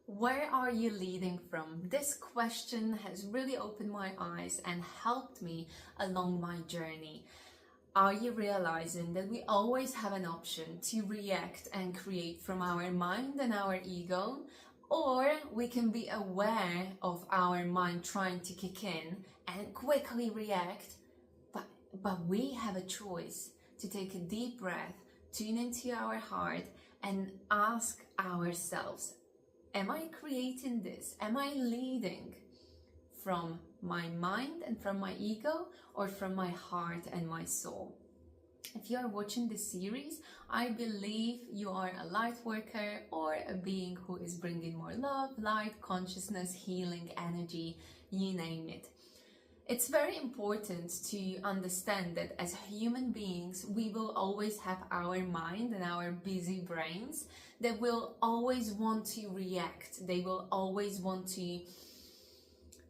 Where are you leading from? This question has really opened my eyes and helped me along my journey. Are you realizing that we always have an option to react and create from our mind and our ego, or we can be aware of our mind trying to kick in and quickly react, but we have a choice to take a deep breath, tune into our heart and ask ourselves, am I creating this? Am I leading from my mind and from my ego, or from my heart and my soul? If you are watching this series, I believe you are a light worker or a being who is bringing more love, light, consciousness, healing, energy, you name it. It's very important to understand that as human beings, we will always have our mind and our busy brains that will always want to react. They will always want to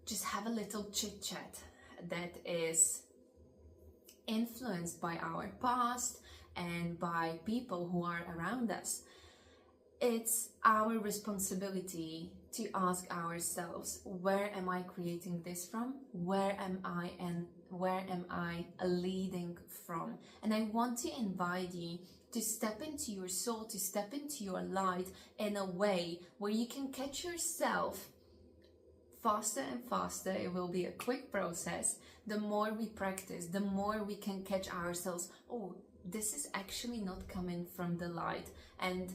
just have a little chit chat that is influenced by our past and by people who are around us. It's our responsibility to ask ourselves, where am I creating this from? Where am I and where am I leading from? And I want to invite you to step into your soul, to step into your light in a way where you can catch yourself faster and faster. It will be a quick process. The more we practice, the more we can catch ourselves. Oh, this is actually not coming from the light. And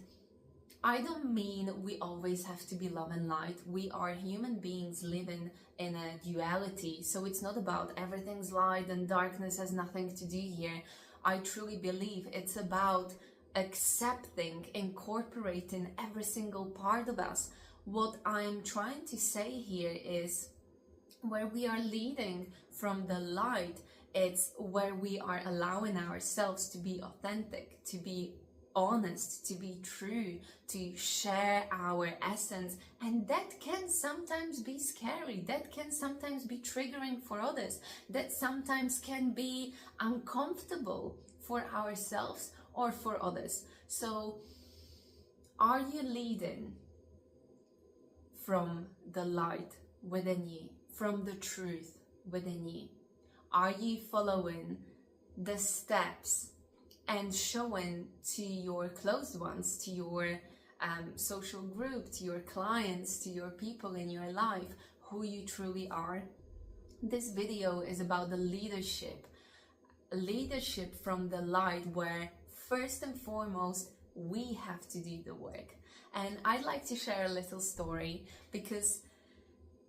I don't mean we always have to be love and light. We are human beings living in a duality. So it's not about everything's light and darkness has nothing to do here. I truly believe it's about accepting, incorporating every single part of us. What I'm trying to say here is where we are leading from the light, it's where we are allowing ourselves to be authentic, to be honest, to be true, to share our essence. And that can sometimes be scary, that can sometimes be triggering for others, that sometimes can be uncomfortable for ourselves or for others. So are you leading from the light within you, from the truth within you? Are you following the steps and showing to your close ones, to your social group, to your clients, to your people in your life, who you truly are? This video is about the leadership from the light, where first and foremost we have to do the work. And I'd like to share a little story, because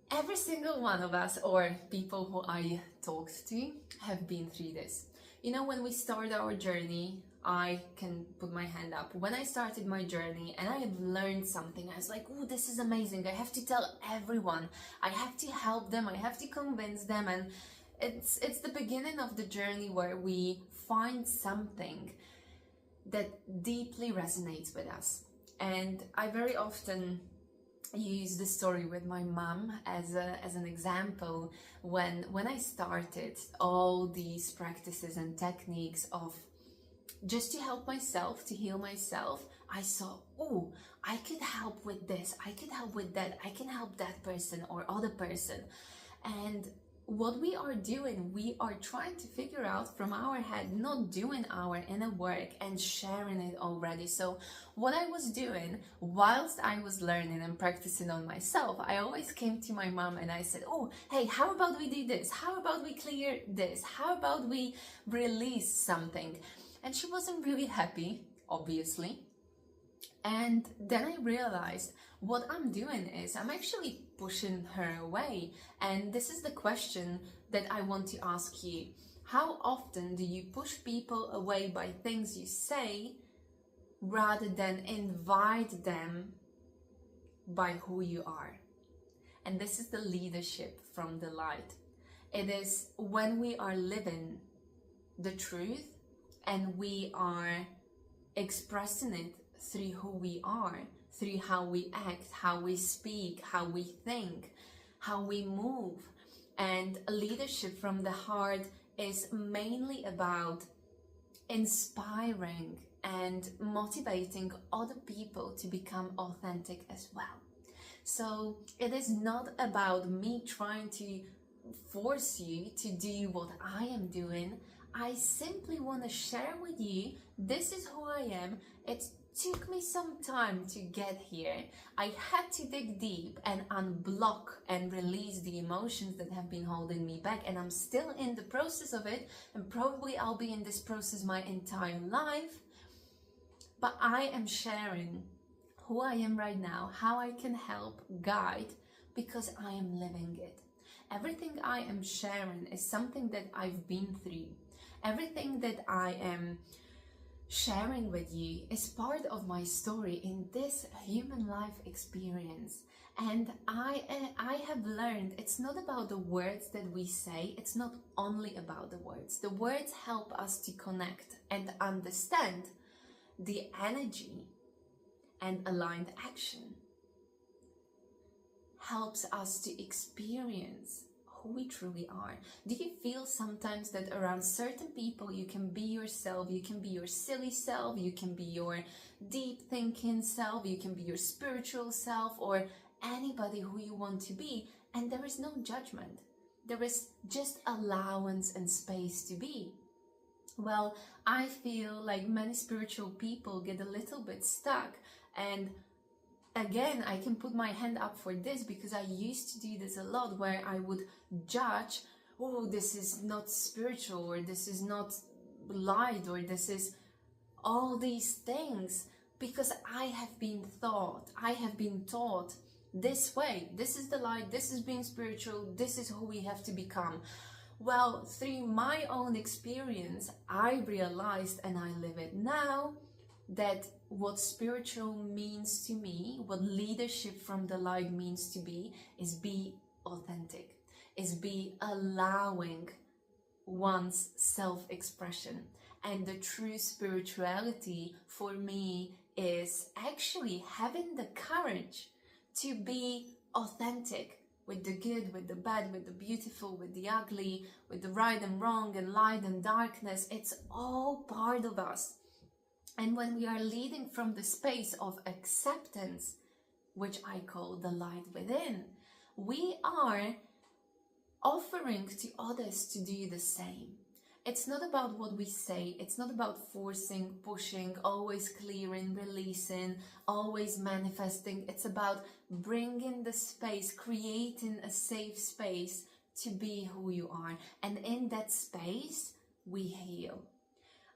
every single one of us, or people who I talked to, have been through this. You know, when we start our journey, I can put my hand up. When I started my journey and I have learned something, I was like, oh, this is amazing. I have to tell everyone. I have to help them. I have to convince them. And it's the beginning of the journey where we find something that deeply resonates with us. And I very often use the story with my mom as an example. When I started all these practices and techniques of just to help myself, to heal myself, I saw, oh, I could help with this, I could help with that, I can help that person or other person. And what we are doing, we are trying to figure out from our head, not doing our inner work and sharing it already. So what I was doing whilst I was learning and practicing on myself, I always came to my mom and I said, oh, hey, how about we do this? How about we clear this? How about we release something? And she wasn't really happy, obviously. And then I realized what I'm doing is I'm actually pushing her away. And this is the question that I want to ask you. How often do you push people away by things you say rather than invite them by who you are? And this is the leadership from the light. It is when we are living the truth and we are expressing it through who we are, through how we act, how we speak, how we think, how we move. And leadership from the heart is mainly about inspiring and motivating other people to become authentic as well. So it is not about me trying to force you to do what I am doing. I simply want to share with you, this is who I am. It took me some time to get here. I had to dig deep and unblock and release the emotions that have been holding me back, and I'm still in the process of it, and probably I'll be in this process my entire life. But I am sharing who I am right now, how I can help guide, because I am living it. Everything I am sharing is something that I've been through. Everything that I am sharing with you is part of my story in this human life experience. And I have learned it's not about the words that we say, it's not only about the words. The words help us to connect and understand the energy, and aligned action helps us to experience who we truly are. Do you feel sometimes that around certain people you can be yourself, you can be your silly self, you can be your deep thinking self, you can be your spiritual self, or anybody who you want to be, and there is no judgment. There is just allowance and space to be. Well, I feel like many spiritual people get a little bit stuck, and again, I can put my hand up for this because I used to do this a lot, where I would judge, oh, this is not spiritual, or this is not light, or this is all these things, because I have been taught this way. This is the light, this is being spiritual, this is who we have to become. Well, through my own experience, I realized, and I live it now, that what spiritual means to me, what leadership from the light means to be, is be authentic, is be allowing one's self-expression. And the true spirituality for me is actually having the courage to be authentic, with the good, with the bad, with the beautiful, with the ugly, with the right and wrong, and light and darkness. It's all part of us. And when we are leading from the space of acceptance, which I call the light within, we are offering to others to do the same. It's not about what we say, it's not about forcing, pushing, always clearing, releasing, always manifesting. It's about bringing the space, creating a safe space to be who you are. And in that space, we heal.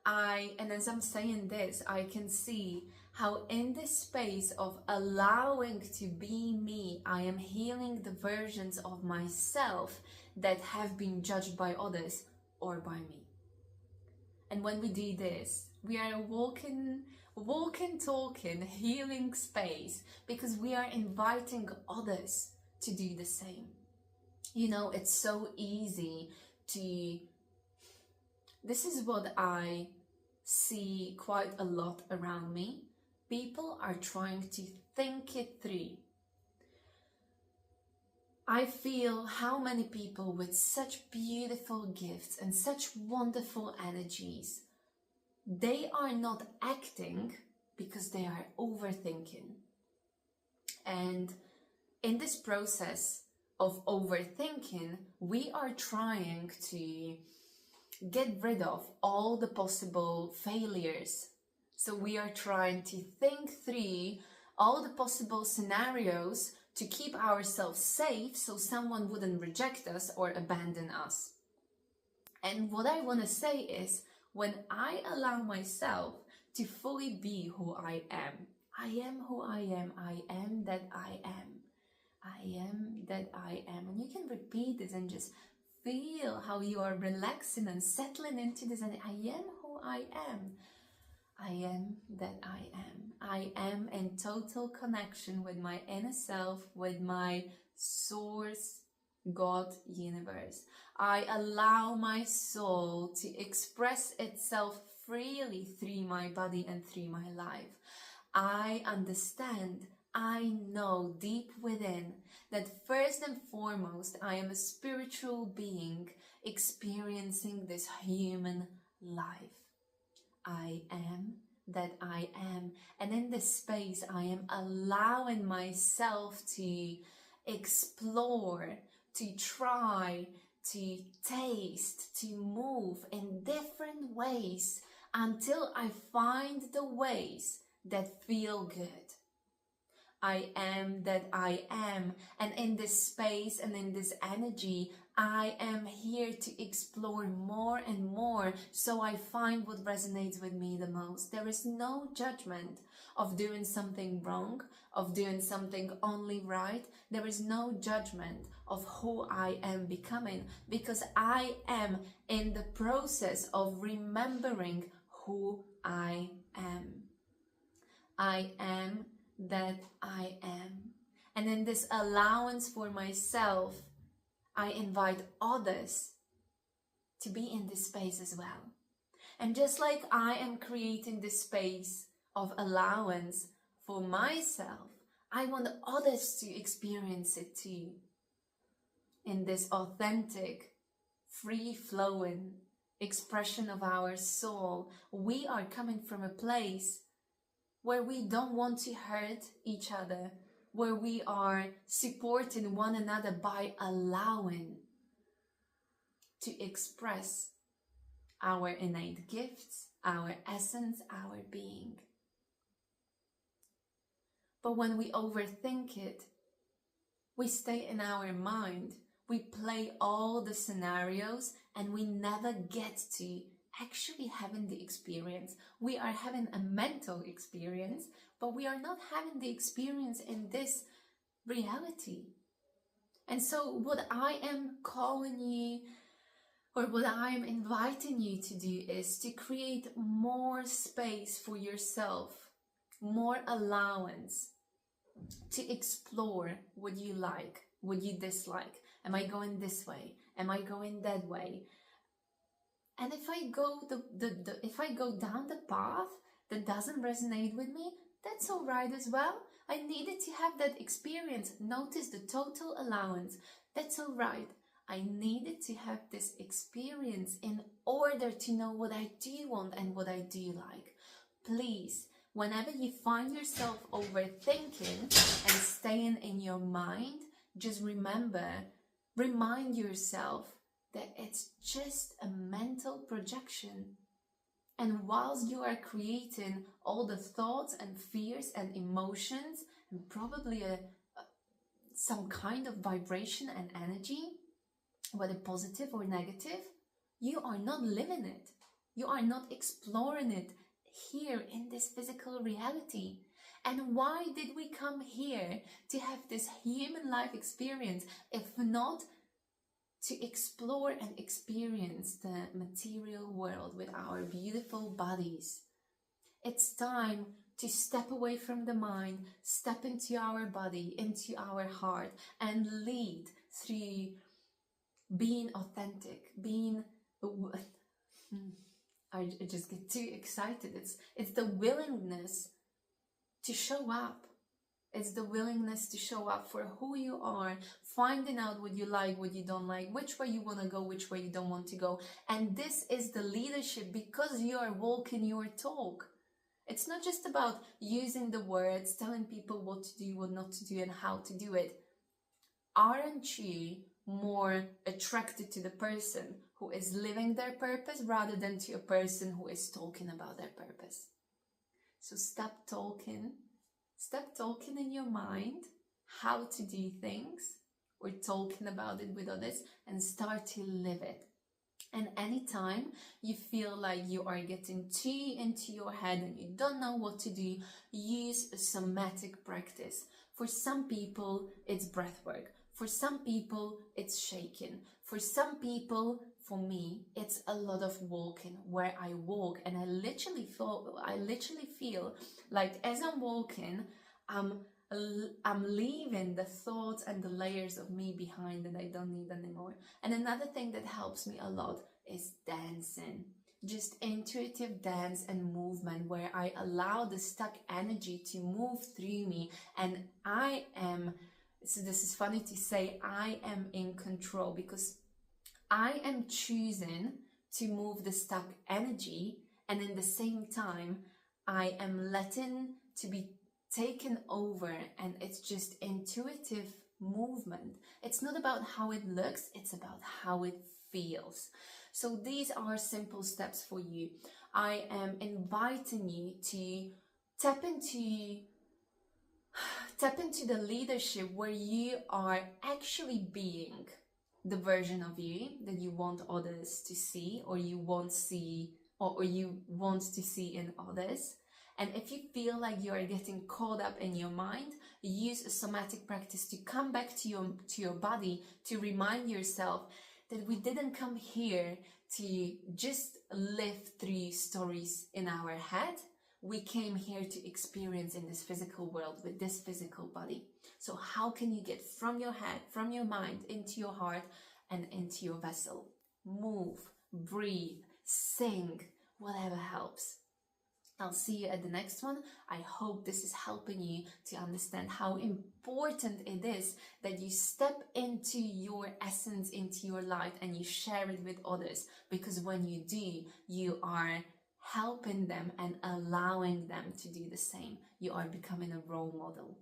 And as I'm saying this, I can see how in this space of allowing to be me, I am healing the versions of myself that have been judged by others or by me. And when we do this, we are walking, talking, healing space, because we are inviting others to do the same. You know, it's so easy to... This is what I see quite a lot around me. People are trying to think it through. I feel how many people with such beautiful gifts and such wonderful energies, they are not acting because they are overthinking. And in this process of overthinking, we are trying to get rid of all the possible failures. So we are trying to think through all the possible scenarios to keep ourselves safe, so someone wouldn't reject us or abandon us. And what I want to say is, when I allow myself to fully be who I am who I am, I am that I am, I am that I am. And you can repeat this and just feel how you are relaxing and settling into this, and I am who I am. I am that I am. I am in total connection with my inner self, with my source, God, universe. I allow my soul to express itself freely through my body and through my life. I understand, I know deep within that first and foremost, I am a spiritual being experiencing this human life. I am that I am. And in this space, I am allowing myself to explore, to try, to taste, to move in different ways until I find the ways that feel good. I am that I am, and in this space and in this energy, I am here to explore more and more, so I find what resonates with me the most. There is no judgment of doing something wrong, of doing something only right. There is no judgment of who I am becoming, because I am in the process of remembering who I am. I am that I am. And in this allowance for myself, I invite others to be in this space as well. And just like I am creating this space of allowance for myself, I want others to experience it too. In this authentic, free-flowing expression of our soul, we are coming from a place where we don't want to hurt each other, where we are supporting one another by allowing to express our innate gifts, our essence, our being. But when we overthink it, we stay in our mind, we play all the scenarios, and we never get to actually having the experience. We are having a mental experience, but we are not having the experience in this reality. And so what I am calling you, or what I am inviting you to do, is to create more space for yourself, more allowance to explore what you like, what you dislike. Am I going this way? Am I going that way? And if I go if I go down the path that doesn't resonate with me, that's all right as well. I needed to have that experience. Notice the total allowance. That's all right. I needed to have this experience in order to know what I do want and what I do like. Please, whenever you find yourself overthinking and staying in your mind, just remind yourself that it's just a mental projection. And whilst you are creating all the thoughts and fears and emotions, and probably some kind of vibration and energy, whether positive or negative, you are not living it. You are not exploring it here in this physical reality. And why did we come here to have this human life experience if not to explore and experience the material world with our beautiful bodies? It's time to step away from the mind, step into our body, into our heart, and lead through being authentic, being... I just get too excited. It's the willingness to show up. It's the willingness to show up for who you are, finding out what you like, what you don't like, which way you want to go, which way you don't want to go. And this is the leadership, because you are walking your talk. It's not just about using the words, telling people what to do, what not to do, and how to do it. Aren't you more attracted to the person who is living their purpose rather than to a person who is talking about their purpose? So stop talking in your mind how to do things, or talking about it with others, and start to live it. And anytime you feel like you are getting too into your head and you don't know what to do, use a somatic practice. For some people, it's breath work. For some people, it's shaking. For some people, for me, it's a lot of walking, where I walk and I literally feel like as I'm walking, I'm leaving the thoughts and the layers of me behind that I don't need anymore. And another thing that helps me a lot is dancing. Just intuitive dance and movement, where I allow the stuck energy to move through me, and so this is funny to say, I am in control, because I am choosing to move the stuck energy, and in the same time, I am letting to be taken over, and it's just intuitive movement. It's not about how it looks, it's about how it feels. So these are simple steps for you. I am inviting you to tap into the leadership where you are actually being the version of you that you want others to see, or you want to see in others. And if you feel like you are getting caught up in your mind, use a somatic practice to come back to your body, to remind yourself that we didn't come here to just live through stories in our head. We came here to experience in this physical world with this physical body. So how can you get from your head, from your mind, into your heart and into your vessel? Move, breathe, sing, whatever helps. I'll see you at the next one. I hope this is helping you to understand how important it is that you step into your essence, into your light, and you share it with others. Because when you do, you are helping them and allowing them to do the same. You are becoming a role model.